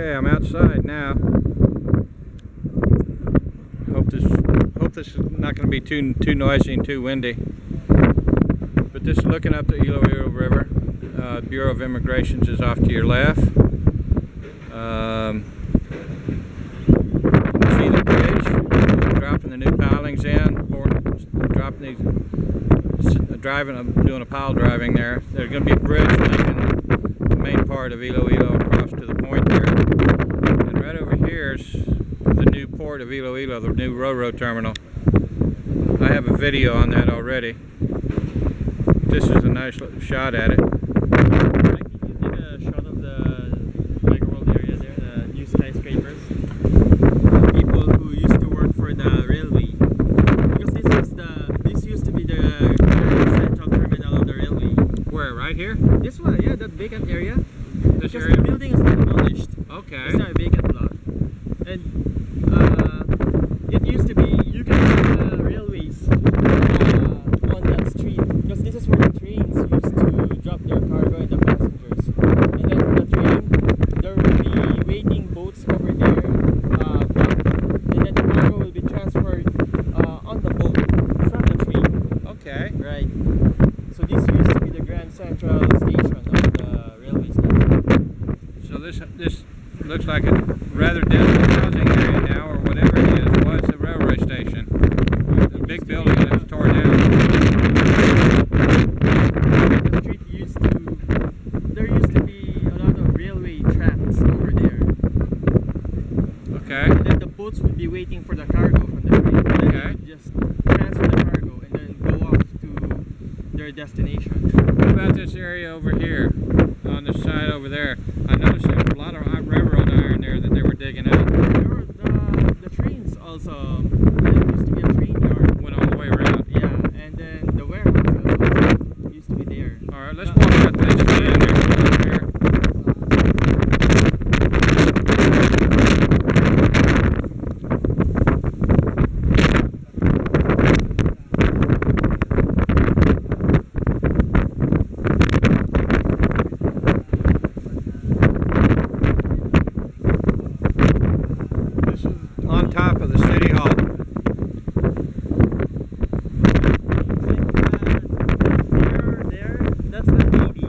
Okay, I'm outside now. Hope this is not going to be too noisy and too windy. But just looking up the Iloilo River, Bureau of Immigrations is off to your left. You can see the bridge, dropping the new pilings in, I'm doing a pile driving there. There's going to be a bridge linking the main part of Iloilo across to the point there. And right over here is the new port of Iloilo, the new railroad terminal. I have a video on that already. This is a nice shot at it. Can you take a shot of the mega world area there, the new skyscrapers? People who used to work for the railway. Because this used to be the central terminal of the railway. Where, right here? This one, yeah, that vacant area. This Because area? the building is not demolished. Okay. It's now a vacant lot. And it used to be, you can see the railways on that street. Because this is where the trains used to drop their cargo and the passengers. And then from the train, there will be waiting boats over there, docked, and then the cargo will be transferred on the boat from the train. Okay. Right. So this used to be the Grand Central Station of the railway station. So this looks like a rather desolate housing area now, or whatever it is. Was the railway station? The big building that was torn down. The street there used to be a lot of railway tracks over there. Okay. And then the boats would be waiting for the cargo from the train. And then Okay. they would just transfer the cargo and then go off to their destination. What about this area over here, on the side over there? I noticed there were a lot of railroad iron there that they were digging out. There were the trains also. There used to be a train yard. Went all the way around. Yeah, and then the warehouse also used to be there. All right, let's walk up this land here. This is on top of the city hall. That's a lady.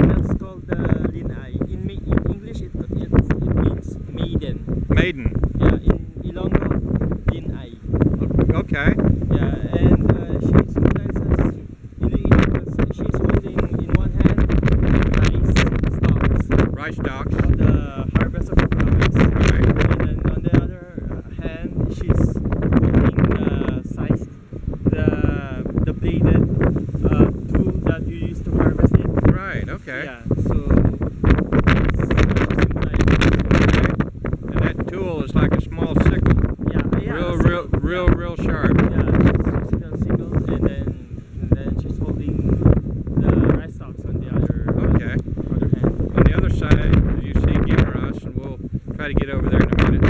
That's called the Linay. In English, it means maiden. Maiden. Yeah, in Ilonggo, Linay. Okay. Yeah, and she symbolizes because she's holding in one hand Rice stalks. of the harvest of the province. Right. And then on the other hand, she's holding the bladed tool that you use to harvest it. Right. Okay. Yeah, so it's And that tool is like a small sickle. yeah, Real sharp. Yeah, it's using a sickle, and then she's holding the rice stalks on the other Okay. other hand. On the other side, as you see, Gimeras, and we'll try to get over there in a minute.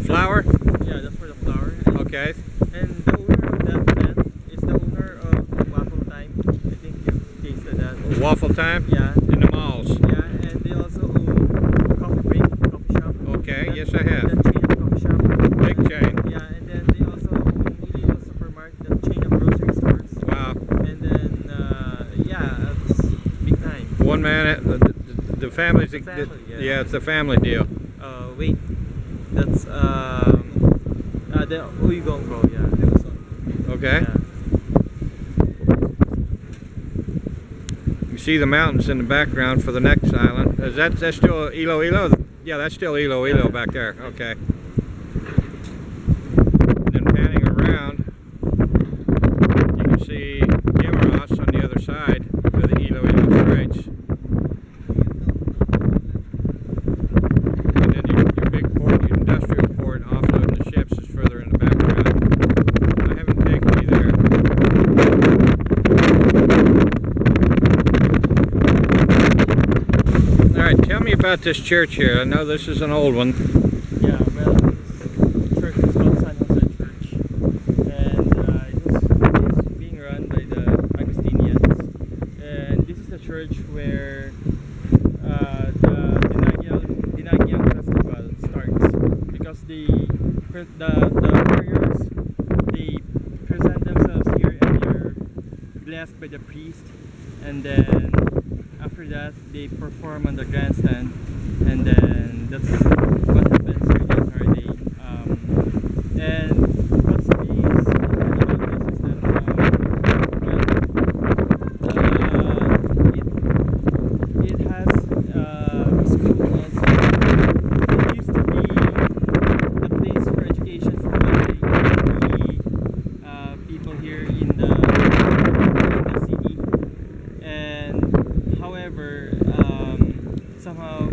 Flour? Yeah, that's for the flour. Okay. And the owner of that plant is the owner of Waffle Time. I think you've tasted that. Waffle time? Yeah. In the malls. Yeah, and they also chain. Yeah, and then they also own Iloilo Supermarket, the chain of grocery stores. Wow. And then, yeah, it's big time. One man, the family's The family, yeah. yeah, it's a family deal. Wait, that's the Uigongo, yeah. Okay. Yeah. You see the mountains in the background for the next island. That's still Iloilo? Yeah, that's still Iloilo back there. Okay. Then panning around, you can see Guimaras on the other side of the Iloilo Straits. And then your big port, your industrial port, offloading the ships is further in the background. I haven't taken you there. Alright, tell me about this church here. I know this is an old one. Yeah, well, this church is called San Jose Church, and it was being run by the Augustinians. And this is the church where the Dinagyang Festival starts, because the warriors, they present themselves here and they're blessed by the priest, and then after that they perform on the grandstand, and then that's what happens during the entire day. And what's really about this is that it has school also. It used to be a place for education for the people here in the city. And however, somehow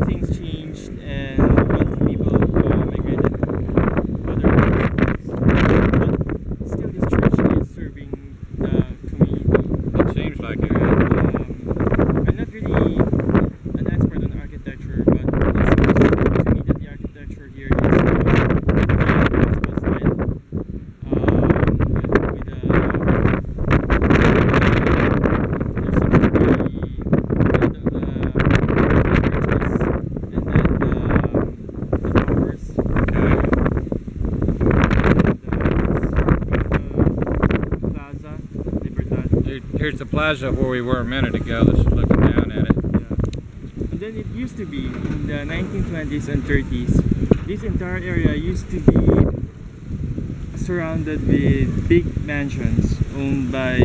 things changed and wealthy people migrated to other schools. But still, this church is serving the community. It seems like it. I'm not really an expert on architecture, but it seems to me that the architecture here is classical style. With there seems to be Here's the plaza where we were a minute ago. This is looking down at it. And then it used to be in the 1920s and 30s. This entire area used to be surrounded with big mansions owned by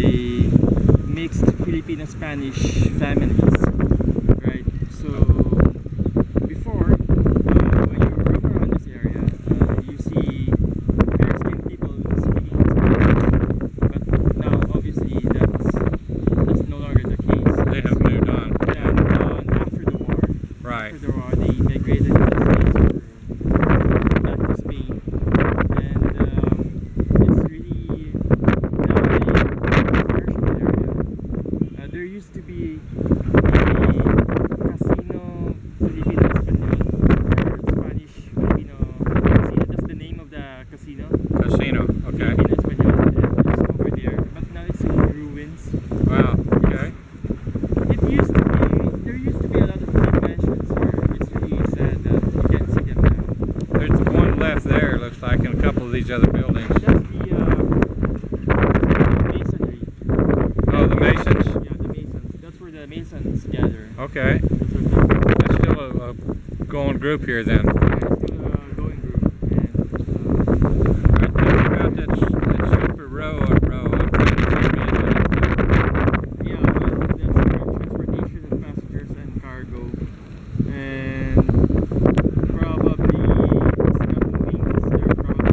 mixed Filipino Spanish families. Right? So before, when you roam around this area, you see fair-skinned people speaking Spanish. But now, obviously, that's no longer the case. They have moved on. And after the war, Right. after the war, they migrated to the States or back to Spain, and it's really now a commercial area. There used to be a casino Filipino Español, or Spanish Filipino casino. That's the name of the casino. Casino. Okay. Filipino Español, and it's over there. But now it's in ruins. Wow. Okay. There used to be a lot of big mansions here. It's really sad that you can't see them now. There's the one left there. Looks like, in a couple of these other buildings. That's the masonry. Oh, the Masons. Yeah, the masons. That's where the masons gather. Okay. That's where they That's still a going group here then. yeah, it's still a going group. And Alright, tell me about that super row up row. I'm trying to see me. yeah, well, that's for transportation of passengers and cargo. And probably it's not moving because they're probably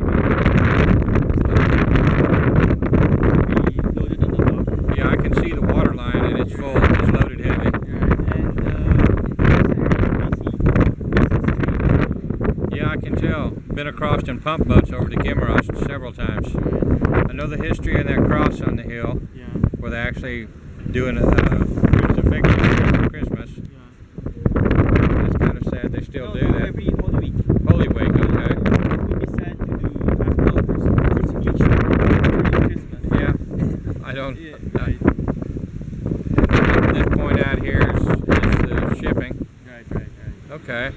be loaded on the dock. Yeah, I can see the water line and it's full. It's loaded heavy. Right, and Yeah, I can tell. Been across in pump boats over to Guimaras several times. I know the history of that cross on the hill yeah, where they're actually doing crucifixion for Christmas. yeah. It's kind of sad they still do that. Every Holy Week. Holy Week, okay. It would be sad to do actual crucifixion during Christmas. Yeah, I don't. Yeah, right, This point out here is shipping. right. Okay.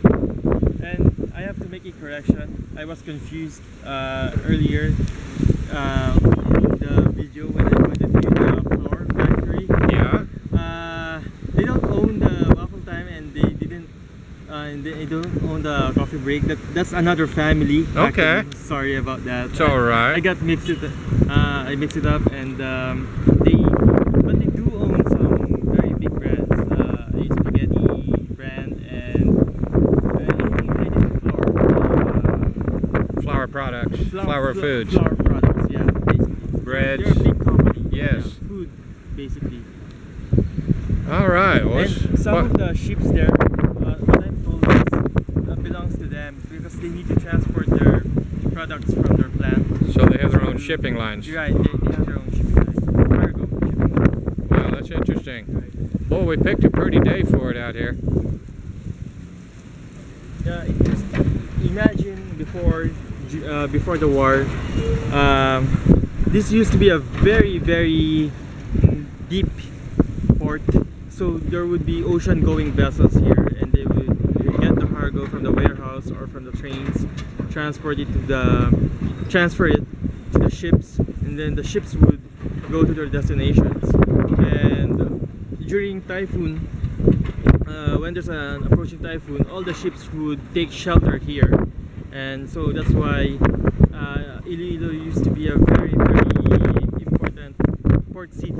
And I have to make a correction. I was confused earlier in the video when I pointed to the floor factory. Yeah. They don't own the waffle time, and they didn't. And they don't own the coffee break. That's another family. Okay. Actually. Sorry about that. It's all right. I got mixed it. I mixed it up, and but they do own some very big brands. A spaghetti brand and anything related to flour. Flour products, flour foods, Flour products. Yeah, basically. breads. They're a big company. Yes. Yeah, food, basically. All right. Well, And some of the ships there, what I'm told is, belongs to them because they need to transport their products from their plant. so they have their own shipping lines. Right, they have their own shipping line, cargo shipping line. Wow, that's interesting. Right. Well, we picked a pretty day for it out here. Just imagine before the war, this used to be a very deep port. So there would be ocean-going vessels here, and they would get the cargo from the warehouse or from the trains, transfer it to the ships, and then the ships would go to their destinations. And during typhoon, when there's an approaching typhoon, all the ships would take shelter here, and so that's why Iloilo used to be a very important port city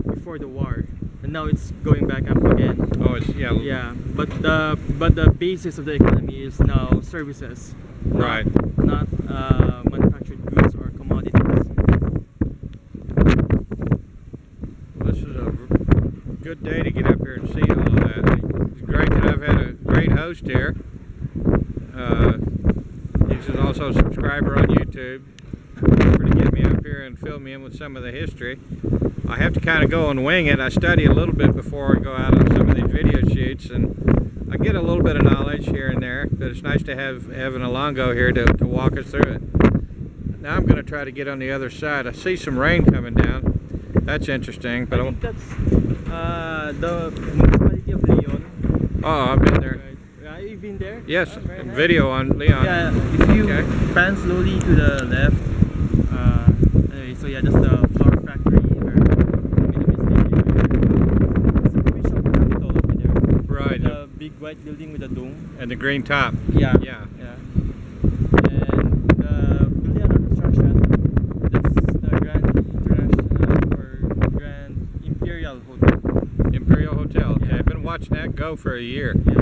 before the war. And now it's going back up again. Oh, it's Yeah, but the basis of the economy is now services, Right. not manufactured goods or commodities. This is a good day to get up here and see all of that. It's great that I've had a great host here. He's also a subscriber on YouTube for to get me up here and fill me in with some of the history. I have to kind of go and wing it. I study a little bit before I go out on some of these video shoots, and I get a little bit of knowledge here and there, but it's nice to have an Alongo here to walk us through it. Now I'm going to try to get on the other side. I see some rain coming down. That's interesting. But I think that's the municipality of Leon. oh, I've been there. Right. You've been there? Yes, Very nice. video on Leon. Yeah, if you Okay. pan slowly to the left, anyway, so yeah, that's the flour factory or it's a provincial capital over there. Right. The big white building with a dome. And the green top. Yeah. Yeah. Yeah. And the building under construction, that's the Grand International or Grand Imperial Hotel. Imperial Hotel. Okay, Yeah. I've been watching that go for a year. Yeah.